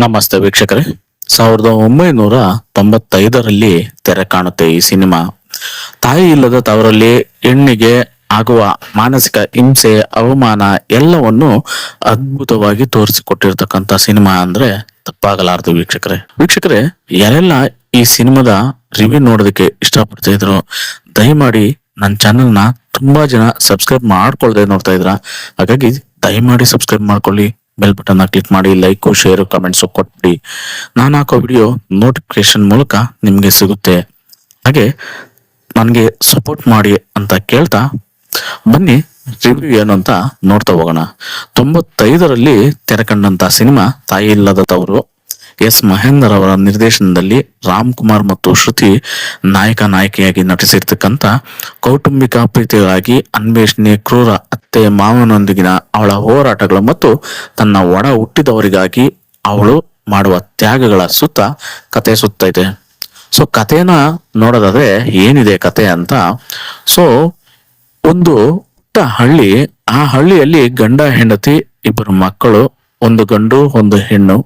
ನಮಸ್ತೆ ವೀಕ್ಷಕರೇ. 1995ರಲ್ಲಿ ತೆರೆ ಕಾಣುತ್ತೆ ಈ ಸಿನಿಮಾ. ತಾಯಿ ಇಲ್ಲದ ತವರಲ್ಲಿ ಹೆಣ್ಣಿಗೆ ಆಗುವ ಮಾನಸಿಕ ಹಿಂಸೆ, ಅವಮಾನ ಎಲ್ಲವನ್ನು ಅದ್ಭುತವಾಗಿ ತೋರಿಸಿಕೊಟ್ಟಿರ್ತಕ್ಕಂಥ ಸಿನಿಮಾ ಅಂದ್ರೆ ತಪ್ಪಾಗಲಾರದು ವೀಕ್ಷಕರೇ, ಯಾರೆಲ್ಲ ಈ ಸಿನಿಮಾದ ರಿವ್ಯೂ ನೋಡೋದಕ್ಕೆ ಇಷ್ಟಪಡ್ತಾ ಇದ್ರು, ದಯಮಾಡಿ ನನ್ನ ಚಾನೆಲ್ನ ತುಂಬಾ ಜನ ಸಬ್ಸ್ಕ್ರೈಬ್ ಮಾಡ್ಕೊಳ್ದೆ ನೋಡ್ತಾ ಇದ್ರ. ಹಾಗಾಗಿ ದಯಮಾಡಿ ಸಬ್ಸ್ಕ್ರೈಬ್ ಮಾಡ್ಕೊಳ್ಳಿ, ಬೆಲ್ ಬಟನ್ ಕ್ಲಿಕ್ ಮಾಡಿ, ಲೈಕ್ ಶೇರ್ ಕಮೆಂಟ್ಸ್ ಕೊಟ್ಬಿಡಿ. ನಾನು ಹಾಕೋ ವಿಡಿಯೋ ನೋಟಿಫಿಕೇಶನ್ ಮೂಲಕ ನಿಮ್ಗೆ ಸಿಗುತ್ತೆ. ಹಾಗೆ ನನಗೆ ಸಪೋರ್ಟ್ ಮಾಡಿ ಅಂತ ಕೇಳ್ತಾ ಬನ್ನಿ ರಿವ್ಯೂ ಏನು ಅಂತ ನೋಡ್ತಾ ಹೋಗೋಣ. 95ರಲ್ಲಿ ತೆರೆ ಕಂಡಂತ ಸಿನಿಮಾ ತಾಯಿ ಇಲ್ಲದ ತವರು. ಎಸ್ ಮಹೇಂದರ್ ಅವರ ನಿರ್ದೇಶನದಲ್ಲಿ ರಾಮ್ ಕುಮಾರ್ ಮತ್ತು ಶ್ರುತಿ ನಾಯಕಿಯಾಗಿ ನಟಿಸಿರ್ತಕ್ಕಂಥ ಕೌಟುಂಬಿಕ ಪ್ರೀತಿಗಾಗಿ ಅನ್ವೇಷಣೆ, ಕ್ರೂರ ಅತ್ತೆ ಮಾವನೊಂದಿಗಿನ ಅವಳ ಹೋರಾಟಗಳು ಮತ್ತು ತನ್ನ ಒಡ ಹುಟ್ಟಿದವರಿಗಾಗಿ ಅವಳು ಮಾಡುವ ತ್ಯಾಗಗಳ ಸುತ್ತ ಕತೆ ಸುತ್ತೈತೆ. ಸೊ ಕಥೆನ ನೋಡೋದಾದ್ರೆ ಏನಿದೆ ಕತೆ ಅಂತ. ಸೊ ಒಂದು ಪುಟ್ಟ ಹಳ್ಳಿ, ಆ ಹಳ್ಳಿಯಲ್ಲಿ ಗಂಡ ಹೆಂಡತಿ ಇಬ್ಬರು ಮಕ್ಕಳು, ಒಂದು ಗಂಡು ಒಂದು ಹೆಣ್ಣು.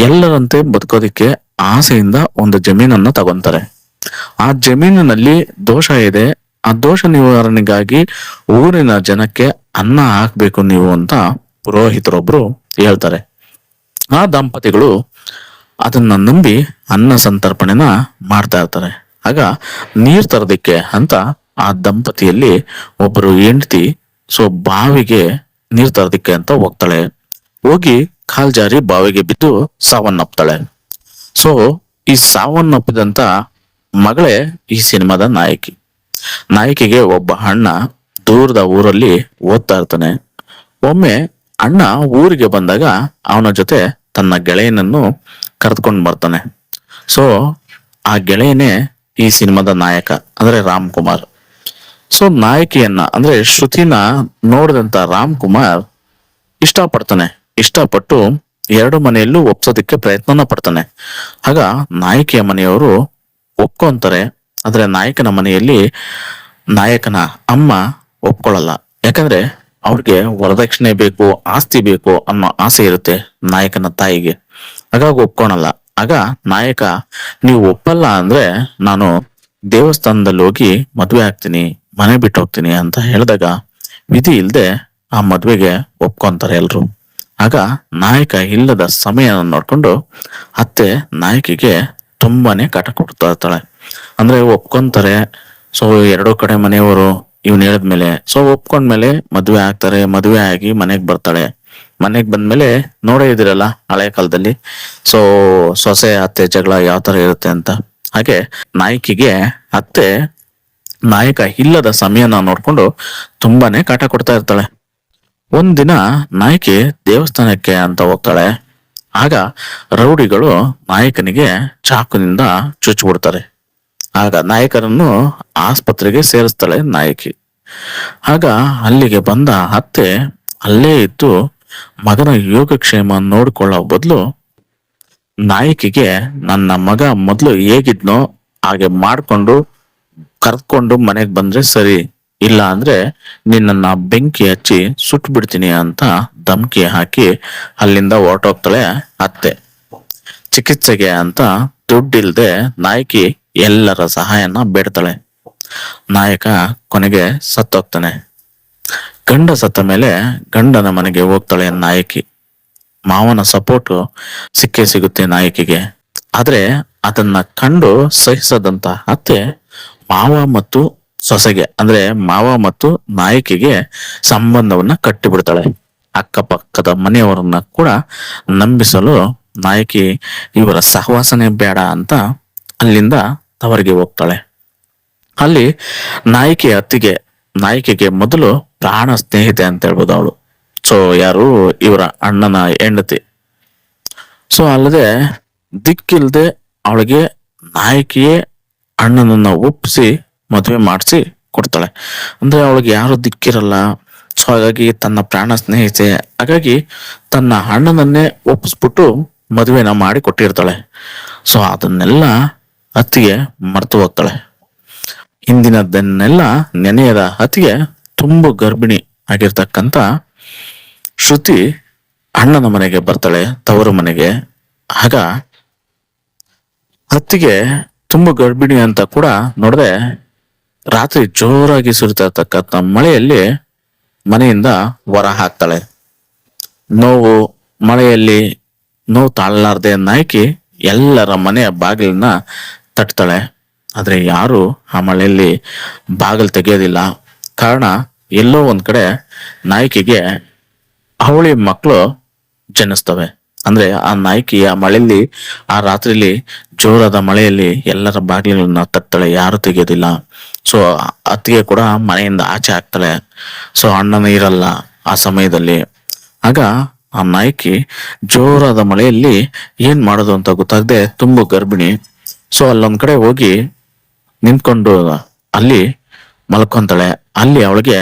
ಎಲ್ಲರಂತೆ ಬದುಕೋದಿಕ್ಕೆ ಆಸೆಯಿಂದ ಒಂದು ಜಮೀನನ್ನು ತಗೊಂತಾರೆ. ಆ ಜಮೀನಿನಲ್ಲಿ ದೋಷ ಇದೆ. ಆ ದೋಷ ನಿವಾರಣೆಗಾಗಿ ಊರಿನ ಜನಕ್ಕೆ ಅನ್ನ ಹಾಕ್ಬೇಕು ನೀವು ಅಂತ ಪುರೋಹಿತರೊಬ್ರು ಹೇಳ್ತಾರೆ. ಆ ದಂಪತಿಗಳು ಅದನ್ನ ನಂಬಿ ಅನ್ನ ಸಂತರ್ಪಣೆನ ಮಾಡ್ತಾ ಇರ್ತಾರೆ. ಆಗ ನೀರ್ ತರೋದಿಕ್ಕೆ ಅಂತ ಆ ದಂಪತಿಯಲ್ಲಿ ಒಬ್ಬರು ಹೆಂಡತಿ ಬಾವಿಗೆ ನೀರ್ ತರೋದಿಕ್ಕೆ ಅಂತ ಹೋಗ್ತಾಳೆ. ಹೋಗಿ ಕಾಲ್ ಜಾರಿ ಬಾವಿಗೆ ಬಿದ್ದು ಸಾವನ್ನಪ್ತಾಳೆ. ಸೊ ಈ ಸಾವನ್ನಪ್ಪಿದಂತ ಮಗಳೇ ಈ ಸಿನಿಮಾದ ನಾಯಕಿಗೆ ಒಬ್ಬ ಅಣ್ಣ ದೂರದ ಊರಲ್ಲಿ ಓದ್ತಾ ಇರ್ತಾನೆ. ಒಮ್ಮೆ ಅಣ್ಣ ಊರಿಗೆ ಬಂದಾಗ ಅವನ ಜೊತೆ ತನ್ನ ಗೆಳೆಯನನ್ನು ಕರೆದುಕೊಂಡು ಬರ್ತಾನೆ. ಸೊ ಆ ಗೆಳೆಯನೇ ಈ ಸಿನಿಮಾದ ನಾಯಕ ಅಂದ್ರೆ ರಾಮ್ ಕುಮಾರ್. ಸೊ ನಾಯಕಿಯನ್ನ ಅಂದ್ರೆ ಶ್ರುತಿನ ನೋಡಿದಂತ ರಾಮ್ ಕುಮಾರ್ ಇಷ್ಟಪಟ್ಟು ಎರಡು ಮನೆಯಲ್ಲೂ ಒಪ್ಸೋದಿಕ್ಕೆ ಪ್ರಯತ್ನನ ಪಡ್ತಾನೆ. ಆಗ ನಾಯಕಿಯ ಮನೆಯವರು ಒಪ್ಕೊಂತಾರೆ. ಆದ್ರೆ ನಾಯಕನ ಮನೆಯಲ್ಲಿ ನಾಯಕನ ಅಮ್ಮ ಒಪ್ಕೊಳ್ಳಲ್ಲ. ಯಾಕಂದ್ರೆ ಅವ್ರಿಗೆ ವರದಕ್ಷಿಣೆ ಬೇಕು, ಆಸ್ತಿ ಬೇಕು ಅನ್ನೋ ಆಸೆ ಇರುತ್ತೆ ನಾಯಕನ ತಾಯಿಗೆ. ಹಾಗಾಗಿ ಒಪ್ಕೊಳಲ್ಲ. ಆಗ ನಾಯಕ, ನೀವು ಒಪ್ಪಲ್ಲ ಅಂದ್ರೆ ನಾನು ದೇವಸ್ಥಾನದಲ್ಲಿ ಹೋಗಿ ಮದ್ವೆ ಆಗ್ತೀನಿ, ಮನೆ ಬಿಟ್ಟು ಹೋಗ್ತೀನಿ ಅಂತ ಹೇಳಿದಾಗ ವಿಧಿ ಇಲ್ದೆ ಆ ಮದ್ವೆಗೆ ಒಪ್ಕೊಂತಾರೆ ಎಲ್ರು. ಆಗ ನಾಯಕ ಇಲ್ಲದ ಸಮಯ ನೋಡ್ಕೊಂಡು ಅತ್ತೆ ನಾಯಕಿಗೆ ತುಂಬಾನೇ ಕಾಟ ಕೊಡ್ತಾ ಇರ್ತಾಳೆ. ಅಂದ್ರೆ ಒಪ್ಕೊಂತಾರೆ. ಸೊ ಎರಡೂ ಕಡೆ ಮನೆಯವರು ಇವ್ನ ಹೇಳಿದ್ಮೇಲೆ ಒಪ್ಕೊಂಡ್ಮೇಲೆ ಮದ್ವೆ ಆಗ್ತಾರೆ. ಮದ್ವೆ ಆಗಿ ಮನೆಗ್ ಬರ್ತಾಳೆ. ಮನೆಗ್ ಬಂದ್ಮೇಲೆ ನೋಡೇ ಇದಿರಲ್ಲ ಹಳೆ ಕಾಲದಲ್ಲಿ ಸೊಸೆ ಅತ್ತೆ ಜಗಳ ಯಾವ ತರ ಇರುತ್ತೆ ಅಂತ. ಹಾಗೆ ನಾಯಕಿಗೆ ಅತ್ತೆ ನಾಯಕ ಇಲ್ಲದ ಸಮಯನ ನೋಡ್ಕೊಂಡು ತುಂಬಾನೇ ಕಾಟ ಕೊಡ್ತಾ ಇರ್ತಾಳೆ. ಒಂದಿನ ನಾಯಕಿ ದೇವಸ್ಥಾನಕ್ಕೆ ಅಂತ ಹೋಗ್ತಾಳೆ. ಆಗ ರೌಡಿಗಳು ನಾಯಕನಿಗೆ ಚಾಕುನಿಂದ ಚುಚ್ಚಿಬಿಡ್ತಾರೆ. ಆಗ ನಾಯಕರನ್ನು ಆಸ್ಪತ್ರೆಗೆ ಸೇರಿಸ್ತಾಳೆ ನಾಯಕಿ. ಆಗ ಅಲ್ಲಿಗೆ ಬಂದ ಅತ್ತೆ ಅಲ್ಲೇ ಇದ್ದು ಮಗನ ಯೋಗಕ್ಷೇಮ ನೋಡ್ಕೊಳ್ಳೋ ಬದಲು ನಾಯಕಿಗೆ ನನ್ನ ಮಗ ಮೊದ್ಲು ಹೇಗಿದ್ನೋ ಹಾಗೆ ಮಾಡ್ಕೊಂಡು ಕರ್ಕೊಂಡು ಮನೆಗ್ ಬಂದ್ರೆ ಸರಿ, ಇಲ್ಲ ಅಂದ್ರೆ ನಿನ್ನನ್ನ ಬೆಂಕಿ ಹಚ್ಚಿ ಸುಟ್ಟು ಬಿಡ್ತೀನಿ ಅಂತ ಧಮಕಿ ಹಾಕಿ ಅಲ್ಲಿಂದ ಹೊರಟೋಗ್ತಾಳೆ ಅತ್ತೆ. ಚಿಕಿತ್ಸೆಗೆ ಅಂತ ದುಡ್ಡಿಲ್ದೆ ನಾಯಕಿ ಎಲ್ಲರ ಸಹಾಯನ ಬೇಡ್ತಾಳೆ. ನಾಯಕ ಕೊನೆಗೆ ಸತ್ತೋಗ್ತಾನೆ. ಗಂಡ ಸತ್ತ ಮೇಲೆ ಗಂಡನ ಮನೆಗೆ ಹೋಗ್ತಾಳೆ ನಾಯಕಿ. ಮಾವನ ಸಪೋರ್ಟ್ ಸಿಕ್ಕೇ ಸಿಗುತ್ತೆ ನಾಯಕಿಗೆ. ಆದ್ರೆ ಅದನ್ನ ಕಂಡು ಸಹಿಸದಂತ ಅತ್ತೆ ಮಾವ ಮತ್ತು ಸೊಸೆಗೆ ಅಂದ್ರೆ ಮಾವ ಮತ್ತು ನಾಯಕಿಗೆ ಸಂಬಂಧವನ್ನ ಕಟ್ಟಿಬಿಡ್ತಾಳೆ. ಅಕ್ಕಪಕ್ಕದ ಮನೆಯವರನ್ನ ಕೂಡ ನಂಬಿಸಲು ನಾಯಕಿ ಇವರ ಸಹವಾಸನೆ ಬೇಡ ಅಂತ ಅಲ್ಲಿಂದ ತವರಿಗೆ ಹೋಗ್ತಾಳೆ. ಅಲ್ಲಿ ನಾಯಕಿಗೆ ಮೊದಲು ಪ್ರಾಣ ಸ್ನೇಹಿತೆ ಅಂತ ಹೇಳ್ಬೋದು ಅವಳು. ಯಾರು ಇವರ ಅಣ್ಣನ ಹೆಂಡತಿ. ಅಲ್ಲದೆ ದಿಕ್ಕಿಲ್ದೆ ಅವಳಿಗೆ ನಾಯಕಿಯೇ ಅಣ್ಣನನ್ನ ಒಪ್ಪಿಸಿ ಮದುವೆ ಮಾಡಿಸಿ ಕೊಡ್ತಾಳೆ. ಅಂದ್ರೆ ಅವಳಿಗೆ ಯಾರು ದಿಕ್ಕಿರಲ್ಲ. ಹಾಗಾಗಿ ತನ್ನ ಪ್ರಾಣ ಸ್ನೇಹಿತೆ, ಹಾಗಾಗಿ ತನ್ನ ಅಣ್ಣನನ್ನೇ ಒಪ್ಪಿಸ್ಬಿಟ್ಟು ಮದುವೆನ ಮಾಡಿ ಕೊಟ್ಟಿರ್ತಾಳೆ. ಅದನ್ನೆಲ್ಲ ಅತ್ತಿಗೆ ಮರ್ತು ಹೋಗ್ತಾಳೆ. ಹಿಂದಿನದನ್ನೆಲ್ಲ ನೆನೆಯದ ಅತ್ತಿಗೆ ತುಂಬು ಗರ್ಭಿಣಿ ಆಗಿರ್ತಕ್ಕಂಥ ಶ್ರುತಿ ಅಣ್ಣನ ಮನೆಗೆ ಬರ್ತಾಳೆ, ತವರು ಮನೆಗೆ. ಆಗ ಅತ್ತಿಗೆ ತುಂಬ ಗರ್ಭಿಣಿ ಅಂತ ಕೂಡ ನೋಡಿದ್ರೆ ರಾತ್ರಿ ಜೋರಾಗಿ ಸುರಿತಾ ಇರ್ತಕ್ಕಂಥ ಮಳೆಯಲ್ಲಿ ಮನೆಯಿಂದ ಹೊರ ಹಾಕ್ತಾಳೆ. ನೋವು ಮಳೆಯಲ್ಲಿ ನೋವು ತಾಳಲಾರ್ದೆ ನಾಯಕಿ ಎಲ್ಲರ ಮನೆಯ ಬಾಗಿಲನ್ನ ತಟ್ತಾಳೆ. ಆದ್ರೆ ಯಾರು ಆ ಮಳೆಯಲ್ಲಿ ಬಾಗಿಲು ತೆಗೆಯೋದಿಲ್ಲ. ಕಾರಣ ಎಲ್ಲೋ ಒಂದ್ ಕಡೆ ನಾಯಕಿಗೆ ಅವಳಿ ಮಕ್ಕಳು ಜನಿಸ್ತವೆ. ಅಂದ್ರೆ ಆ ನಾಯಕಿ ಆ ಮಳೆಯಲ್ಲಿ ಆ ರಾತ್ರಿಲಿ ಜೋರಾದ ಮಳೆಯಲ್ಲಿ ಎಲ್ಲರ ಬಾಗಿಲನ್ನ ತಟ್ತಾಳೆ, ಯಾರು ತೆಗೆಯೋದಿಲ್ಲ. ಸೊ ಅತ್ತಿಗೆ ಕೂಡ ಮನೆಯಿಂದ ಆಚೆ ಹಾಕ್ತಾಳೆ. ಸೊ ಅಣ್ಣನ ಇರಲ್ಲ ಆ ಸಮಯದಲ್ಲಿ. ಆಗ ಆ ನಾಯಕಿ ಜೋರಾದ ಮಳೆಯಲ್ಲಿ ಏನ್ ಮಾಡೋದು ಅಂತ ಗೊತ್ತಾಗದೆ ತುಂಬ ಗರ್ಭಿಣಿ. ಸೊ ಅಲ್ಲೊಂದ್ ಕಡೆ ಹೋಗಿ ನಿಂತ್ಕೊಂಡು ಅಲ್ಲಿ ಮಲ್ಕೊಂತಾಳೆ. ಅಲ್ಲಿ ಅವಳಿಗೆ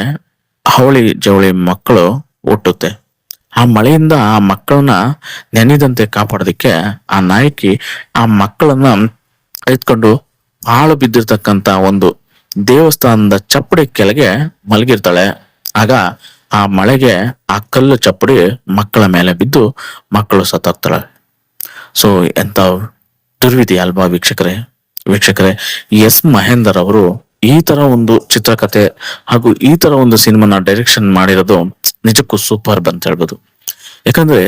ಅವಳಿ ಜವಳಿ ಮಕ್ಕಳು ಹುಟ್ಟುತ್ತೆ. ಆ ಮಳೆಯಿಂದ ಆ ಮಕ್ಕಳನ್ನ ನೆನೆದಂತೆ ಕಾಪಾಡೋದಕ್ಕೆ ಆ ನಾಯಕಿ ಆ ಮಕ್ಕಳನ್ನ ಎತ್ಕೊಂಡು ಹಾಳು ಬಿದ್ದಿರ್ತಕ್ಕಂತ ಒಂದು ದೇವಸ್ಥಾನದ ಚಪ್ಪಡಿ ಕೆಳಗೆ ಮಲಗಿರ್ತಾಳೆ. ಆಗ ಆ ಮಳೆಗೆ ಆ ಕಲ್ಲು ಚಪ್ಪಡಿ ಮಕ್ಕಳ ಮೇಲೆ ಬಿದ್ದು ಮಕ್ಕಳು ಸತ್ತೋಗ್ತಾಳೆ. ಸೊ ಎಂತ ದುರ್ವಿಧಿ ಅಲ್ವಾ ವೀಕ್ಷಕರೇ, ಎಸ್ ಮಹೇಂದರ್ ಅವರು ಈ ತರ ಒಂದು ಚಿತ್ರಕಥೆ ಹಾಗೂ ಈ ತರ ಒಂದು ಸಿನಿಮಾನ ಡೈರೆಕ್ಷನ್ ಮಾಡಿರೋದು ನಿಜಕ್ಕೂ ಸೂಪರ್ ಅಂತ ಹೇಳ್ಬೋದು. ಯಾಕಂದ್ರೆ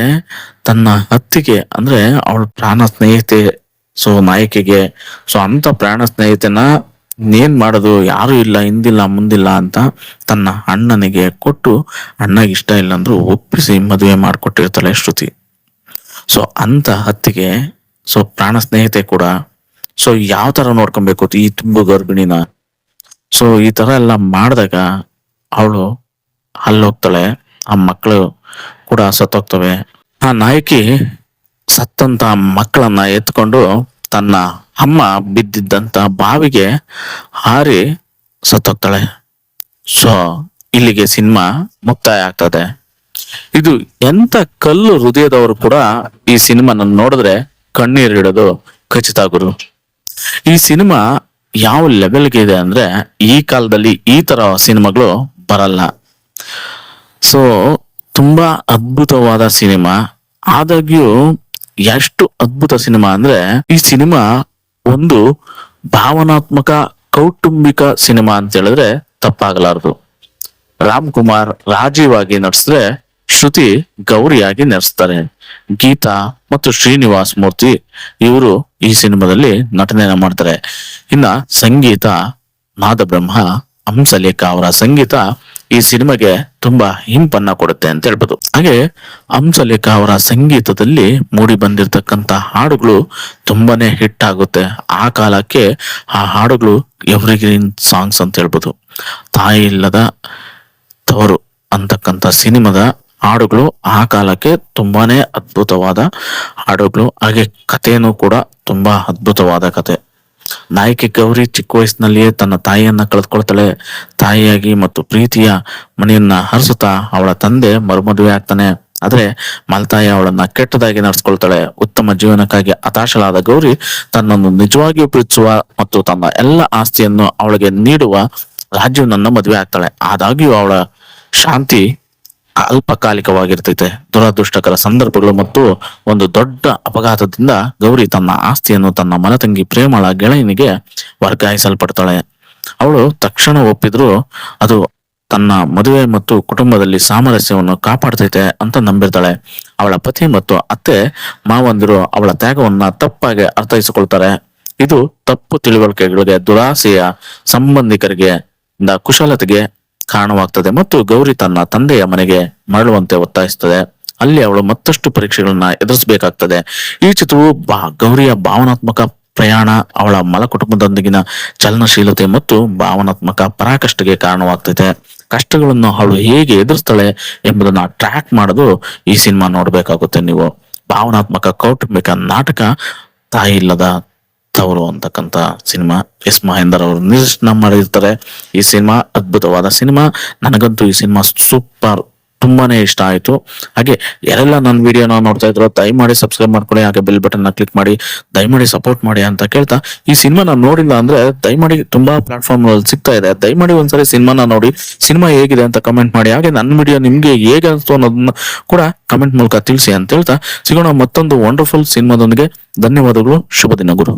ತನ್ನ ಅತ್ತಿಗೆ ಅಂದ್ರೆ ಅವಳ ಪ್ರಾಣ ಸ್ನೇಹಿತೆ, ಸೊ ನಾಯಕಿಗೆ, ಸೊ ಅಂತ ಪ್ರಾಣ ಸ್ನೇಹಿತೆನ ಏನ್ ಮಾಡೋದು, ಯಾರು ಇಲ್ಲ, ಹಿಂದಿಲ್ಲ ಮುಂದಿಲ್ಲ ಅಂತ ತನ್ನ ಅಣ್ಣನಿಗೆ ಕೊಟ್ಟು, ಅಣ್ಣಗೆ ಇಷ್ಟ ಇಲ್ಲ ಅಂದ್ರೂ ಒಪ್ಪಿಸಿ ಮದುವೆ ಮಾಡಿಕೊಟ್ಟಿರ್ತಾಳೆ ಶ್ರುತಿ. ಸೊ ಅಂತ ಅತ್ತಿಗೆ, ಸೊ ಪ್ರಾಣ ಸ್ನೇಹಿತೆ ಕೂಡ, ಸೊ ಯಾವ ತರ ನೋಡ್ಕೊಬೇಕು ಈ ತುಂಬು ಗರ್ಭಿಣಿನ. ಸೊ ಈ ತರ ಎಲ್ಲ ಮಾಡಿದಾಗ ಅವಳು ಅಲ್ಲೋಗ್ತಾಳೆ, ಆ ಮಕ್ಕಳು ಕೂಡ ಸತ್ತೋಗ್ತವೆ. ಆ ನಾಯಕಿ ಸತ್ತಂತ ಮಕ್ಕಳನ್ನ ಎತ್ಕೊಂಡು ತನ್ನ ಅಮ್ಮ ಬಿದ್ದಿದ್ದಂತ ಬಾವಿಗೆ ಹಾರಿ ಸತ್ತೋಗ್ತಾಳೆ. ಸೊ ಇಲ್ಲಿಗೆ ಸಿನಿಮಾ ಮುಕ್ತಾಯ ಆಗ್ತದೆ. ಇದು ಎಂತ ಕಲ್ಲು ಹೃದಯದವರು ಕೂಡ ಈ ಸಿನಿಮಾನ ನೋಡಿದ್ರೆ ಕಣ್ಣೀರಿಡೋದು ಖಚಿತ ಗುರು. ಈ ಸಿನಿಮಾ ಯಾವ ಲೆವೆಲ್ಗೆ ಇದೆ ಅಂದ್ರೆ ಈ ಕಾಲದಲ್ಲಿ ಈ ತರ ಸಿನಿಮಾಗಳು ಬರಲ್ಲ. ಸೊ ತುಂಬಾ ಅದ್ಭುತವಾದ ಸಿನಿಮಾ. ಆದಾಗ್ಯೂ ಎಷ್ಟು ಅದ್ಭುತ ಸಿನಿಮಾ ಅಂದ್ರೆ ಈ ಸಿನಿಮಾ ಒಂದು ಭಾವನಾತ್ಮಕ ಕೌಟುಂಬಿಕ ಸಿನಿಮಾ ಅಂತ ಹೇಳಿದ್ರೆ ತಪ್ಪಾಗಲಾರದು. ರಾಮ್ ಕುಮಾರ್ ರಾಜೀವ್ ಆಗಿ ನಟಿಸಿದ್ರೆ ಶ್ರುತಿ ಗೌರಿಯಾಗಿ ನಟಿಸ್ತಾರೆ. ಗೀತಾ ಮತ್ತು ಶ್ರೀನಿವಾಸ್ ಮೂರ್ತಿ ಇವರು ಈ ಸಿನಿಮಾದಲ್ಲಿ ನಟನೆಯನ್ನ ಮಾಡ್ತಾರೆ. ಇನ್ನ ಸಂಗೀತ ನಾದಬ್ರಹ್ಮ ಹಂಸಲೇಖ ಅವರ ಸಂಗೀತ ಈ ಸಿನಿಮಾಗೆ ತುಂಬಾ ಇಂಪನ್ನ ಕೊಡುತ್ತೆ ಅಂತ ಹೇಳ್ಬೋದು. ಹಾಗೆ ಹಂಸಲೇಖ ಅವರ ಸಂಗೀತದಲ್ಲಿ ಮೂಡಿ ಬಂದಿರತಕ್ಕಂತ ಹಾಡುಗಳು ತುಂಬಾನೇ ಹಿಟ್ ಆಗುತ್ತೆ. ಆ ಕಾಲಕ್ಕೆ ಆ ಹಾಡುಗಳು ಎವ್ರಿಗ್ರೀನ್ ಸಾಂಗ್ಸ್ ಅಂತ ಹೇಳ್ಬೋದು. ತಾಯಿ ಇಲ್ಲದ ತವರು ಅಂತಕ್ಕಂಥ ಸಿನಿಮಾದ ಹಾಡುಗಳು ಆ ಕಾಲಕ್ಕೆ ತುಂಬಾನೇ ಅದ್ಭುತವಾದ ಹಾಡುಗಳು. ಹಾಗೆ ಕಥೆನೂ ಕೂಡ ತುಂಬಾ ಅದ್ಭುತವಾದ ಕತೆ. ನಾಯಕಿ ಗೌರಿ ಚಿಕ್ಕ ವಯಸ್ಸಿನಲ್ಲಿಯೇ ತನ್ನ ತಾಯಿಯನ್ನ ಕಳೆದುಕೊಳ್ತಾಳೆ. ತಾಯಿಯಾಗಿ ಮತ್ತು ಪ್ರೀತಿಯ ಮನೆಯನ್ನ ಹರಿಸುತ್ತಾ ಅವಳ ತಂದೆ ಮರುಮದುವೆ ಆಗ್ತಾನೆ. ಆದ್ರೆ ಮಲ್ತಾಯಿ ಅವಳನ್ನ ಕೆಟ್ಟದಾಗಿ ನಡೆಸ್ಕೊಳ್ತಾಳೆ. ಉತ್ತಮ ಜೀವನಕ್ಕಾಗಿ ಹತಾಶಳಾದ ಗೌರಿ ತನ್ನನ್ನು ನಿಜವಾಗಿಯೂ ಪ್ರೀತಿಸುವ ಮತ್ತು ತನ್ನ ಎಲ್ಲ ಆಸ್ತಿಯನ್ನು ಅವಳಿಗೆ ನೀಡುವ ರಾಜೀವ್ನನ್ನ ಮದುವೆ ಆಗ್ತಾಳೆ. ಆದಾಗ್ಯೂ ಅವಳ ಶಾಂತಿ ಅಲ್ಪಕಾಲಿಕವಾಗಿರ್ತೈತೆ. ದುರದೃಷ್ಟಕರ ಸಂದರ್ಭಗಳು ಮತ್ತು ಒಂದು ದೊಡ್ಡ ಅಪಘಾತದಿಂದ ಗೌರಿ ತನ್ನ ಆಸ್ತಿಯನ್ನು ತನ್ನ ಮನತಂಗಿ ಪ್ರೇಮಳ ಗೆಳೆಯನಿಗೆ ವರ್ಗಾಯಿಸಲ್ಪಡ್ತಾಳೆ. ಅವಳು ತಕ್ಷಣ ಒಪ್ಪಿದ್ರು ಅದು ತನ್ನ ಮದುವೆ ಮತ್ತು ಕುಟುಂಬದಲ್ಲಿ ಸಾಮರಸ್ಯವನ್ನು ಕಾಪಾಡ್ತೈತೆ ಅಂತ ನಂಬಿರ್ತಾಳೆ. ಅವಳ ಪತಿ ಮತ್ತು ಅತ್ತೆ ಮಾವಂದಿರು ಅವಳ ತ್ಯಾಗವನ್ನ ತಪ್ಪಾಗಿ ಅರ್ಥೈಸಿಕೊಳ್ತಾರೆ. ಇದು ತಪ್ಪು ತಿಳುವಳಿಕೆಗಳಿಗೆ, ದುರಾಸೆಯ ಸಂಬಂಧಿಕರಿಗೆ ಕುಶಲತೆಗೆ ಕಾರಣವಾಗ್ತದೆ ಮತ್ತು ಗೌರಿ ತನ್ನ ತಂದೆಯ ಮನೆಗೆ ಮರಳುವಂತೆ ಒತ್ತಾಯಿಸ್ತದೆ. ಅಲ್ಲಿ ಅವಳು ಮತ್ತಷ್ಟು ಪರೀಕ್ಷೆಗಳನ್ನ ಎದುರಿಸಬೇಕಾಗ್ತದೆ. ಈ ಚಿತ್ರವು ಗೌರಿಯ ಭಾವನಾತ್ಮಕ ಪ್ರಯಾಣ, ಅವಳ ಮಲ ಕುಟುಂಬದೊಂದಿಗಿನ ಚಲನಶೀಲತೆ ಮತ್ತು ಭಾವನಾತ್ಮಕ ಪರಾಕಷ್ಟೆಗೆ ಕಾರಣವಾಗ್ತದೆ. ಕಷ್ಟಗಳನ್ನು ಅವಳು ಹೇಗೆ ಎದುರಿಸ್ತಾಳೆ ಎಂಬುದನ್ನ ಟ್ರ್ಯಾಕ್ ಮಾಡೋದು ಈ ಸಿನಿಮಾ ನೋಡ್ಬೇಕಾಗುತ್ತೆ ನೀವು. ಭಾವನಾತ್ಮಕ ಕೌಟುಂಬಿಕ ನಾಟಕ ತಾಯಿ ಇಲ್ಲದ ತವರು ಅಂತಕ್ಕಂಥ ಸಿನಿಮಾ. ಎಸ್ ಮಹೇಂದರ್ ಅವರು ನಿರ್ದೇಶನ ಮಾಡಿರ್ತಾರೆ. ಈ ಸಿನಿಮಾ ಅದ್ಭುತವಾದ ಸಿನಿಮಾ. ನನಗಂತೂ ಈ ಸಿನಿಮಾ ಸೂಪರ್ ತುಂಬಾನೇ ಇಷ್ಟ ಆಯ್ತು. ಹಾಗೆ ಯಾರೆಲ್ಲ ನನ್ನ ವಿಡಿಯೋನ ನೋಡ್ತಾ ಇದ್ರು ದಯಮಾಡಿ ಸಬ್ಸ್ಕ್ರೈಬ್ ಮಾಡ್ಕೊಳ್ಳಿ, ಹಾಗೆ ಬೆಲ್ ಬಟನ್ ನ ಕ್ಲಿಕ್ ಮಾಡಿ ದಯಮಾಡಿ ಸಪೋರ್ಟ್ ಮಾಡಿ ಅಂತ ಕೇಳ್ತಾ, ಈ ಸಿನಿಮಾನ ನೋಡಿಲ್ಲ ಅಂದ್ರೆ ದಯಮಾಡಿ ತುಂಬಾ ಪ್ಲಾಟ್ಫಾರ್ಮ್ ಸಿಗ್ತಾ ಇದೆ, ದಯಮಾಡಿ ಒಂದ್ಸರಿ ಸಿನಿಮಾನ ನೋಡಿ ಸಿನಿಮಾ ಹೇಗಿದೆ ಅಂತ ಕಮೆಂಟ್ ಮಾಡಿ, ಹಾಗೆ ನನ್ನ ವಿಡಿಯೋ ನಿಮ್ಗೆ ಹೇಗೆ ಅನಿಸ್ತು ಅನ್ನೋದನ್ನ ಕೂಡ ಕಮೆಂಟ್ ಮೂಲಕ ತಿಳಿಸಿ ಅಂತ ಹೇಳ್ತಾ ಸಿಗೋಣ ಮತ್ತೊಂದು ವಂಡರ್ಫುಲ್ ಸಿನಿಮಾದೊಂದಿಗೆ. ಧನ್ಯವಾದಗಳು. ಶುಭ ದಿನ ಗುರು.